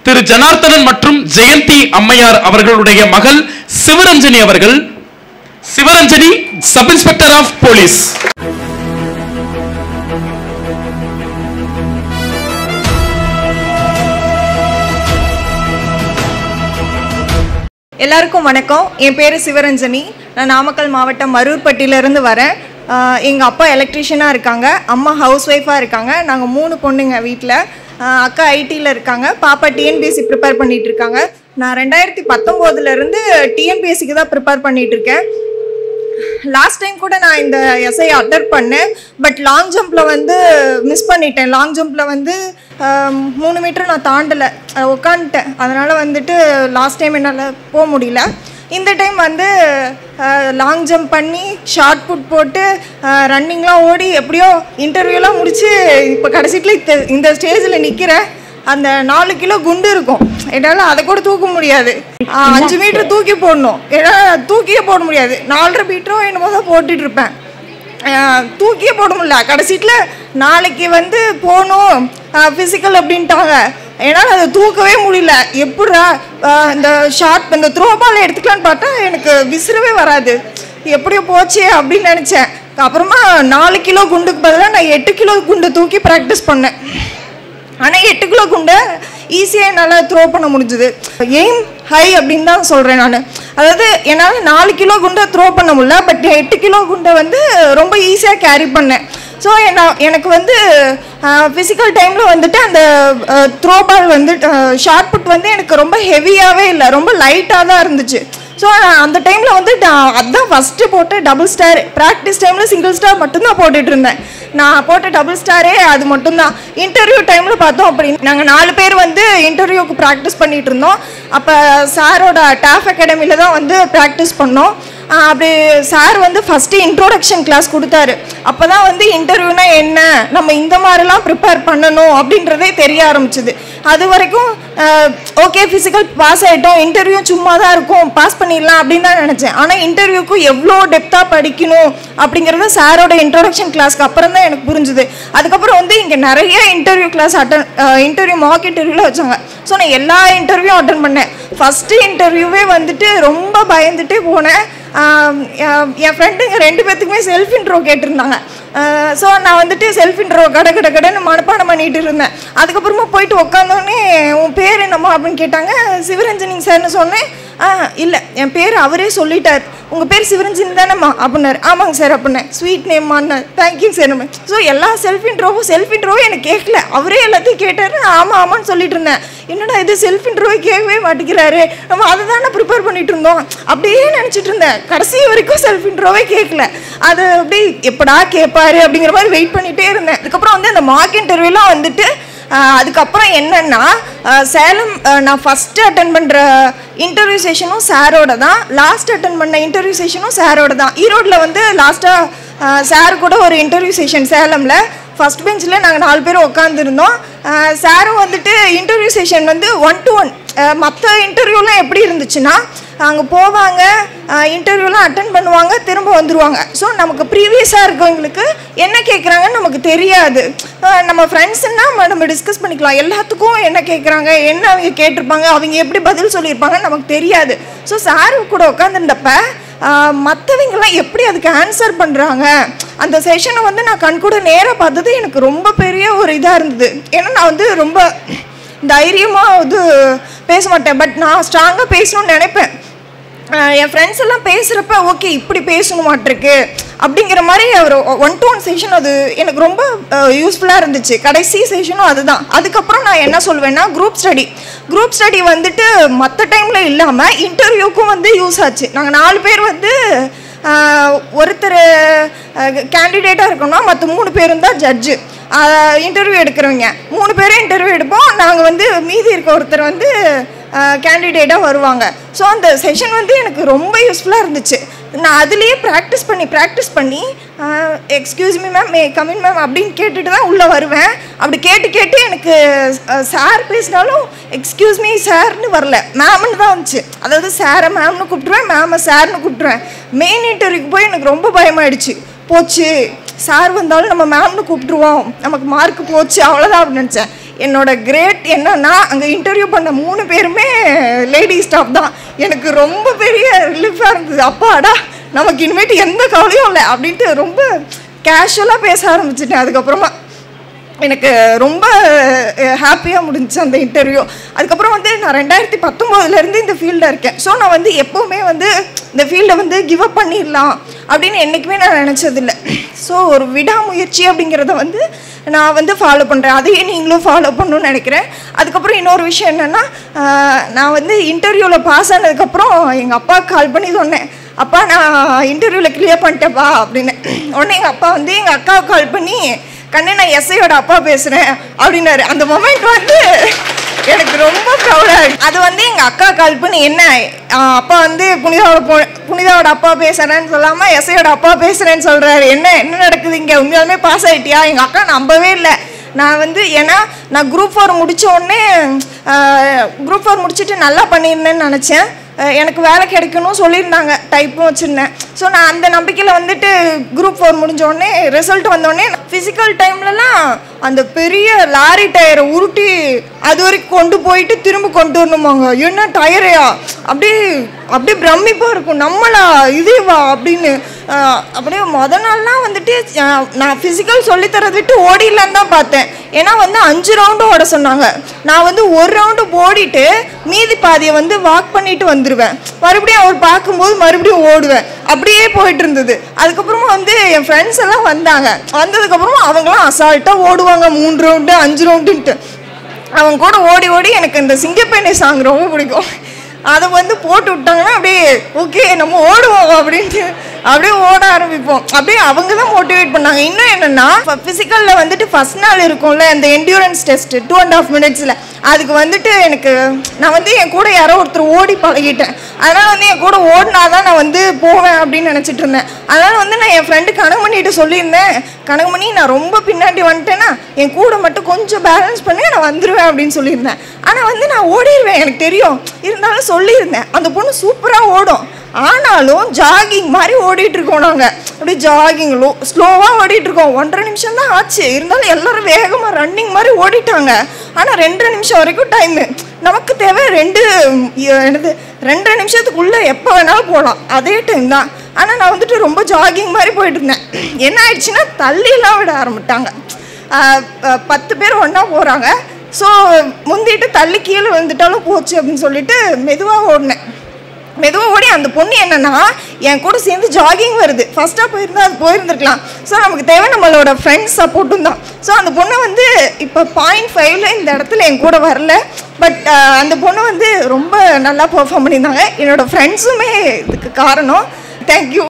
திரு ஜனார்த்தனன் மற்றும் ஜெயந்தி அம்மையார் அவர்களுடைய மகள் சிவரஞ்சனி அவர்கள். Sivaranjani, sub inspector of police. எல்லாருக்கும் வணக்கம். என் பேர் சிவரஞ்சனி. நான் நாமக்கல் மாவட்டம் மரூர்பட்டியிலேருந்து வரேன். எங்கள் அப்பா எலக்ட்ரிஷியனாக இருக்காங்க, அம்மா ஹவுஸ் ஒய்ஃபாக இருக்காங்க. நாங்கள் 3 பொண்ணுங்க வீட்டில். அக்கா ஐடியில் இருக்காங்க, பாப்பா டிஎன்பிஎஸ்சி ப்ரிப்பேர் பண்ணிகிட்டு இருக்காங்க. நான் 2019 டிஎன்பிஎஸ்சிக்கு தான் ப்ரிப்பேர் பண்ணிகிட்ருக்கேன். லாஸ்ட் டைம் கூட நான் இந்த எஸ்ஐ அட்டெண்ட் பண்ணேன். பட் லாங் ஜம்பில் மிஸ் பண்ணிட்டேன். லாங் ஜம்பில் 3 மீட்டர் நான் தாண்டலை, உட்காந்துட்டேன். அதனால் லாஸ்ட் டைம் என்னால் போக முடியல. இந்த டைம் லாங் ஜம்ப் பண்ணி ஷார்ட் புட் போட்டு ரன்னிங்லாம் ஓடி எப்படியோ இன்டர்வியூலாம் முடித்து இப்போ கடைசியில் இந்த ஸ்டேஜில் நிற்கிறேன். அந்த 4 கிலோ குண்டு இருக்கும், என்னால் அதை கூட தூக்க முடியாது. 5 மீட்டர் தூக்கி போடணும், என்னால் தூக்கியே போட முடியாது. 4.5 மீட்டரும் என்னமோ தான் போட்டுட்ருப்பேன், தூக்கியே போட முடியல. கடைசியில் நாளைக்கு போகணும் ஃபிசிக்கல் அப்படின்ட்டாங்க. என்னால் அதை தூக்கவே முடியல. எப்படா இந்த ஷார்ட் இந்த த்ரோ பால் எடுத்துக்கலான்னு பார்த்தா எனக்கு விசிறவே வராது. எப்படியோ போச்சு அப்படின்னு நினச்சேன். அப்புறமா 4 கிலோ குண்டுக்கு பதிலாக நான் 8 கிலோ குண்டு தூக்கி ப்ராக்டிஸ் பண்ணேன். ஆனால் 8 கிலோ குண்டை ஈஸியாக என்னால் த்ரோ பண்ண முடிஞ்சுது. எய்ம் ஹை அப்படின்னு தான் சொல்கிறேன் நான். அதாவது என்னால் 4 கிலோ குண்டை த்ரோ பண்ண முடியல, பட் 8 கிலோ குண்டை ரொம்ப ஈஸியாக கேரி பண்ணேன். ஸோ எனக்கு ஃபிசிக்கல் டைமில் அந்த த்ரோ பால் ஷார்ட் புட் எனக்கு ரொம்ப ஹெவியாகவே இல்லை, ரொம்ப லைட்டாக தான் இருந்துச்சு. ஸோ அந்த டைமில் அதுதான் ஃபஸ்ட்டு போட்டு டபுள் ஸ்டார். ப்ராக்டிஸ் டைமில் சிங்கிள் ஸ்டார் மட்டும்தான் போட்டுட்டு இருந்தேன். நான் போட்ட டபுள் ஸ்டாரே அது மட்டும்தான். இன்டர்வியூ டைமில் பார்த்தோம் அப்படின்னு நாங்கள் 4 பேர் இன்டர்வியூக்கு ப்ராக்டிஸ் பண்ணிகிட்டு இருந்தோம். அப்போ சாரோட டாஃப் அகாடமியில் தான் ப்ராக்டிஸ் பண்ணோம். அப்படி சார் ஃபஸ்ட்டு இன்ட்ரோடக்ஷன் கிளாஸ் கொடுத்தாரு. அப்போ தான் இன்டர்வியூனா என்ன, நம்ம இந்த மாதிரிலாம் ப்ரிப்பேர் பண்ணணும் அப்படின்றதே தெரிய ஆரம்பிச்சுது. அது வரைக்கும் ஓகே ஃபிசிக்கல் பாஸ் ஆகிட்டோம், இன்டர்வியூ சும்மா தான் இருக்கும், பாஸ் பண்ணிடலாம் அப்படின்னு தான் நினச்சேன். ஆனால் இன்டர்வியூக்கு எவ்வளோ டெப்த்தாக படிக்கணும் அப்படிங்கிறது சாரோட இன்ட்ரோடக்ஷன் கிளாஸ்க்கு அப்புறம் தான் எனக்கு புரிஞ்சுது. அதுக்கப்புறம் இங்கே நிறைய இன்டர்வியூ கிளாஸ் இன்டர்வியூ மார்க் இன்டர்வியூவில் வச்சாங்க. ஸோ நான் எல்லா இன்டர்வியூ அட்டன் பண்ணேன். ஃபஸ்ட்டு இன்டர்வியூவே ரொம்ப பயந்துட்டே போனேன். என் ஃப்ரெண்டுங்க 2 பேர்த்துக்குமே செல்ஃப் இன்ட்ரோ கேட்டிருந்தாங்க. ஸோ நான் செல்ஃப் இன்ட்ரோ கடைன்னு மனப்பாடம் பண்ணிட்டு இருந்தேன். அதுக்கப்புறமா போயிட்டு உட்காந்தோடனே உன் பேர் என்னம்மா அப்படின்னு கேட்டாங்க. சிவரஞ்சனி சார்னு சொன்னேன். இல்லை என் பேர் அவரே சொல்லிட்டார், உங்கள் பேர் சிவரஞ்சனி தானேம்மா அப்படின்னாரு. ஆமாங்க சார் அப்படின்னேன். ஸ்வீட் நேம்மான்னு. Thank you sir. ஸோ எல்லா செல்ஃப் இன்ட்ரோவும் எனக்கு கேட்கல, அவரே எல்லாத்தையும் கேட்டார். நான் ஆமான்னு சொல்லிட்டு இருந்தேன். என்னடா இது செல்ஃப் இன்ட்ரோவை கேட்கவே மாட்டேங்கிறாரு, நம்ம அதை தானே ப்ரிப்பேர் பண்ணிட்டு இருந்தோம் அப்படியே நினச்சிட்டு இருந்தேன். கடைசி வரைக்கும் செல்ஃப் இன்ட்ரோவே கேட்கல. அது அப்படி எப்படா கேட்பாரு அப்படிங்கிற மாதிரி வெயிட் பண்ணிகிட்டே இருந்தேன். அதுக்கப்புறம் அந்த மார்க் இன்டர்வியூலாம் அதுக்கப்புறம் என்னன்னா சேலம் நான் ஃபஸ்ட்டு அட்டன் பண்ணுற இன்டர்வியூ செஷனும் சாரோட தான், லாஸ்ட் அட்டன் பண்ண இன்டர்வியூ செஷனும் சாரோட தான். ஈரோட்டில் லாஸ்ட்டாக சார் கூட ஒரு இன்டர்வியூ செஷன் சேலமில் ஃபஸ்ட் பெஞ்சில் நாங்கள் 4 பேர் உட்காந்துருந்தோம். சாரும் இன்டர்வியூ செஷன் 1-to-1. மற்ற இன்டர்வியூலாம் எப்படி இருந்துச்சுன்னா அங்கே போவாங்க, இன்டர்வியூலாம் அட்டன் பண்ணுவாங்க, திரும்ப வந்துடுவாங்க. ஸோ நமக்கு ப்ரீவியஸாக இருக்கவங்களுக்கு என்ன கேட்குறாங்கன்னு நமக்கு தெரியாது. நம்ம ஃப்ரெண்ட்ஸுன்னா நம்ம டிஸ்கஸ் பண்ணிக்கலாம், எல்லாத்துக்கும் என்ன கேட்குறாங்க, என்ன அவங்க கேட்டிருப்பாங்க, அவங்க எப்படி பதில் சொல்லியிருப்பாங்கன்னு நமக்கு தெரியாது. ஸோ சாரு கூட உட்காந்துருந்தப்ப மற்றவங்கெல்லாம் எப்படி அதுக்கு ஆன்சர் பண்ணுறாங்க, அந்த செஷனை நான் கண் கூட நேராக பார்த்தது எனக்கு ரொம்ப பெரிய ஒரு இதாக இருந்தது. ஏன்னா நான் ரொம்ப தைரியமாக பேச மாட்டேன், பட் நான் ஸ்ட்ராங்காக பேசணும்னு நினைப்பேன். என் ஃப்ரெண்ட்ஸ் எல்லாம் பேசுகிறப்ப ஓகே இப்படி பேசணுமாட்டிருக்கு அப்படிங்கிற மாதிரி ஒரு 1-to-1 செஷன் அது எனக்கு ரொம்ப யூஸ்ஃபுல்லாக இருந்துச்சு. கடைசி செஷனும் அதுதான். அதுக்கப்புறம் நான் என்ன சொல்வேன்னா குரூப் ஸ்டடி மற்ற டைமில் இல்லாமல் இன்டர்வியூக்கும் யூஸ் ஆச்சு. நாங்கள் 4 பேர் ஒருத்தர் கேண்டிடேட்டாக இருக்கணும்னா மற்ற 3 பேரும் தான் ஜட்ஜு. இன்டர்வியூ எடுக்கிறவங்க 3 பேரும் இன்டர்வியூ எடுப்போம். நாங்கள் மீதி இருக்க ஒருத்தர் கேண்டிடேட்டாக வருவாங்க. ஸோ அந்த செஷன் எனக்கு ரொம்ப யூஸ்ஃபுல்லாக இருந்துச்சு. நான் அதுலேயே ப்ராக்டிஸ் பண்ணி excuse me ma'am, may come in ma'am அப்படின்னு கேட்டுட்டு தான் உள்ளே வருவேன். அப்படி கேட்டு எனக்கு சார் பேசினாலும் எக்ஸ்கியூஸ் மீ சார்னு வரல, மேம்னு தான் வந்துச்சு. அதாவது சாரை மேம்னு கூப்பிட்ருவேன், மேமை சார்னு கூப்பிட்ருவேன். மெயின் இன்டர்வியூக்கு போய் எனக்கு ரொம்ப பயமாயிடுச்சு. போச்சு, சார் வந்தாலும் நம்ம மேம்னு கூப்பிட்ருவோம், நமக்கு மார்க் போச்சு அவ்வளோதான் அப்படின்னு நினச்சேன். என்னோட கிரேட் என்னன்னா அங்கே இன்டர்வியூ பண்ண 3 பேருமே லேடி ஸ்டாஃப் தான். எனக்கு ரொம்ப பெரிய ரிலீஃபாக இருந்தது. அப்பாடா நமக்கு இனிமேட்டு எந்த கவலையும் இல்லை அப்படின்ட்டு ரொம்ப கேஷுவலாக பேச ஆரம்பிச்சிட்டேன். அதுக்கப்புறமா எனக்கு ரொம்ப ஹாப்பியாக முடிஞ்சிச்சு அந்த இன்டர்வியூ. அதுக்கப்புறம் வந்து நான் 2019 இந்த ஃபீல்டில் இருக்கேன். ஸோ நான் வந்து எப்போவுமே வந்து இந்த ஃபீல்டை வந்து கிவ் அப் பண்ணிடலாம் அப்படின்னு என்றைக்குமே நான் நினச்சதில்லை. ஸோ ஒரு விடாமுயற்சி அப்படிங்கிறத வந்து நான் வந்து ஃபாலோ பண்ணுறேன். அதையே நீங்களும் ஃபாலோ பண்ணணும்னு நினைக்கிறேன். அதுக்கப்புறம் இன்னொரு விஷயம் என்னென்னா, நான் வந்து இன்டர்வியூவில் பாஸ் ஆனதுக்கப்புறம் எங்கள் அப்பாவுக்கு கால் பண்ணி சொன்னேன், அப்பா நான் இன்டர்வியூவில் கிளியர் பண்ணிட்டேப்பா அப்படின்னு. உடனே எங்கள் அப்பா வந்து எங்கள் அக்காவுக்கு கால் பண்ணி, கண்ணே நான் எஸ்ஐயோட அப்பா பேசுகிறேன் அப்படின்னாரு. அந்த மொமெண்ட் வந்து எனக்கு ரொம்ப ப்ரௌடாக இருக்கு. அது வந்து எங்கள் அக்கா கால் பண்ணி, என்ன அப்பா வந்து புனிதாவோட அப்பா பேசுகிறேன்னு சொல்லாமல் எஸ்ஐயோட அப்பா பேசுகிறேன்னு சொல்கிறாரு, என்ன நடக்குது இங்கே, உண்மையாலுமே பாஸ் ஆகிட்டியா? எங்கள் அக்கா நம்பவே இல்லை. நான் வந்து ஏன்னா நான் குரூப் 4 முடித்த உடனே குரூப் 4 முடிச்சுட்டு நல்லா பண்ணியிருந்தேன்னு நினச்சேன். எனக்கு வேலை கிடைக்கணும் சொல்லியிருந்தாங்க, டைப்பும் வச்சுருந்தேன். ஸோ நான் அந்த நம்பிக்கையில் வந்துட்டு குரூப் 4 முடிஞ்சோடனே ரிசல்ட் வந்தோடனே ஃபிசிக்கல் டைம்லலாம் அந்த பெரிய லாரி டயரை உருட்டி அது வரைக்கும் கொண்டு போயிட்டு திரும்ப கொண்டு வரணுமாங்க. என்ன டயரையா, அப்படியே பிரமிப்பாக இருக்கும், நம்மளா இதேவா அப்படின்னு. அப்படியே நாள்லாம் வந்துட்டு நான் ஃபிசிக்கல் சொல்லித்தரதை விட்டு ஓடிடலான்னு தான் பார்த்தேன். ஏன்னா வந்து 5 ரவுண்டு ஓட சொன்னாங்க. நான் வந்து 1 ரவுண்டு ஓடிட்டு மீதி பாதியை வந்து வாக் பண்ணிட்டு வந்துடுவேன். மறுபடியும் அவர் பார்க்கும்போது மறுபடியும் ஓடுவேன். அப்படியே போயிட்டு இருந்தது. அதுக்கப்புறமா வந்து என் ஃப்ரெண்ட்ஸ் எல்லாம் வந்ததுக்கப்புறமா அவங்களாம் அசால்ட்டாக ஓடுவாங்க 3 ரவுண்டு 5 ரவுண்டுன்ட்டு. அவங்க கூட ஓடி எனக்கு இந்த சிங்கப்பெண்ணை சாங் ரொம்ப பிடிக்கும். அதை வந்து போட்டு விட்டாங்கன்னா அப்படியே ஓகே நம்ம ஓடுவோம் அப்படின்ட்டு அப்படியே ஓட ஆரம்பிப்போம். அப்படியே அவங்க தான் மோட்டிவேட் பண்ணாங்க. இன்னும் என்னென்னா, ஃபிசிக்கலில் வந்துட்டு ஃபஸ்ட் நாள் இருக்கும்ல அந்த என்டியூரன்ஸ் டெஸ்ட் 2.5 minutes, அதுக்கு வந்துட்டு எனக்கு நான் வந்து என் கூட யாரோ ஒருத்தர் ஓடி பழகிட்டேன். அதனால் வந்து என் கூட ஓடினா தான் நான் வந்து போவேன் அப்படின்னு நினச்சிட்டு இருந்தேன். அதனால் வந்து நான் என் ஃப்ரெண்டு கனகமணிகிட்ட சொல்லியிருந்தேன், கனகமணி நான் ரொம்ப பின்னாடி வந்துட்டேன்னா என் கூட மட்டும் கொஞ்சம் பேலன்ஸ் பண்ணி நான் வந்துடுவேன் அப்படின்னு சொல்லியிருந்தேன். ஆனால் வந்து நான் ஓடிடுவேன் எனக்கு தெரியும், இருந்தாலும் சொல்லியிருந்தேன். அந்த பொண்ணு சூப்பராக ஓடும், ஆனாலும் ஜாகிங் மாதிரி ஓடிட்டு இருக்கோம். நாங்கள் அப்படியே ஜாகிங் ஸ்லோவாக ஓடிட்டு இருக்கோம். 1.5 நிமிஷம் தான் ஆச்சு, இருந்தாலும் எல்லாரும் வேகமாக ரன்னிங் மாதிரி ஓடிட்டாங்க. ஆனால் 2 நிமிஷம் வரைக்கும் டைமு. நமக்கு தேவை 2 நிமிஷத்துக்குள்ளே எப்போ வேணாலும் போகலாம், அதே டைம் தான். ஆனால் நான் வந்துட்டு ரொம்ப ஜாகிங் மாதிரி போயிட்டு இருந்தேன். என்ன ஆயிடுச்சுன்னா தள்ளிலாம் விட ஆரம்பிட்டாங்க. 10 பேர் ஒன்றா போகிறாங்க. ஸோ முந்திட்டு தள்ளி கீழே வந்துட்டாலும் போச்சு அப்படின்னு சொல்லிட்டு மெதுவாக ஓடி அந்த பொண்ணு என்னன்னா என் கூட சேர்ந்து ஜாகிங் வருது. ஃபர்ஸ்ட்டாக போயிருந்தா அது போயிருந்துருக்கலாம். ஸோ நமக்கு தேவை நம்மளோட ஃப்ரெண்ட்ஸ் சப்போர்ட்டும் தான். ஸோ அந்த பொண்ணு வந்து இப்போ 0.5 இந்த இடத்துல என் கூட வரல. பட் அந்த பொண்ணு வந்து ரொம்ப நல்லா பெர்ஃபார்ம் பண்ணியிருந்தாங்க. என்னோடய ஃப்ரெண்ட்ஸுமே இதுக்கு காரணம். தேங்க்யூ.